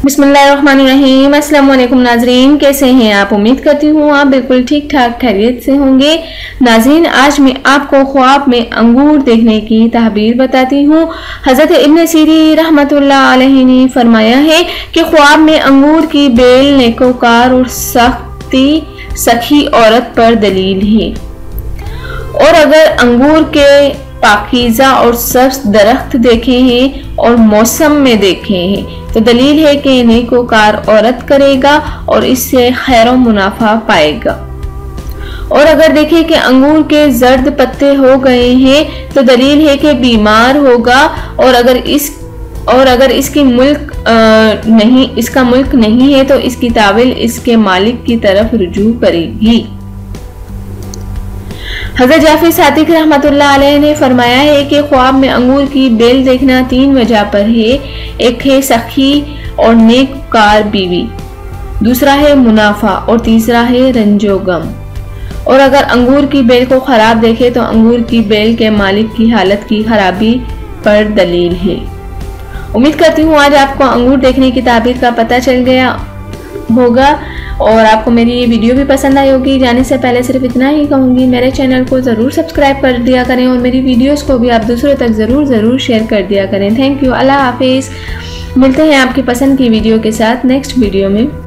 बिस्मिल्लाहिर्रहमानिर्रहीम। अस्सलाम वालेकुम नाजरीन, कैसे हैं आप? उम्मीद करती हूँ आप बिल्कुल ठीक ठाक खैरियत से होंगे। नाजरीन, आज मैं आपको ख्वाब में अंगूर देखने की ताबीर बताती हूँ। हज़रत इब्न सीरीन रहमतुल्लाह अलैहि ने फरमाया है कि ख्वाब में अंगूर की बेल नेकोकार और सखी औरत पर दलील है। और अगर अंगूर के पाकीज़ा और सब्ज दरख्त देखे हैं और मौसम में देखे हैं तो दलील है कि नेकोकार औरत करेगा और इससे खैर व मुनाफा पाएगा। और अगर देखें कि अंगूर के जर्द पत्ते हो गए हैं तो दलील है कि बीमार होगा। और अगर इसका मुल्क नहीं है तो इसकी ताविल इसके मालिक की तरफ रुजू करेगी। हज़रत जाफर सादिक रहमतुल्लाह अलैह ने फरमाया है कि ख्वाब में अंगूर की बेल देखना 3 वजह पर है। एक है सखी और नेककार बीवी, दूसरा है मुनाफा और तीसरा है रंजो गम। और अगर अंगूर की बेल को खराब देखे तो अंगूर की बेल के मालिक की हालत की खराबी पर दलील है। उम्मीद करती हूँ आज आपको अंगूर देखने की ताबीर का पता चल गया होगा और आपको मेरी ये वीडियो भी पसंद आई होगी। जाने से पहले सिर्फ इतना ही कहूँगी, मेरे चैनल को ज़रूर सब्सक्राइब कर दिया करें और मेरी वीडियोस को भी आप दूसरों तक ज़रूर शेयर कर दिया करें। Thank you. अल्लाह हाफिज़। मिलते हैं आपकी पसंद की वीडियो के साथ नेक्स्ट वीडियो में।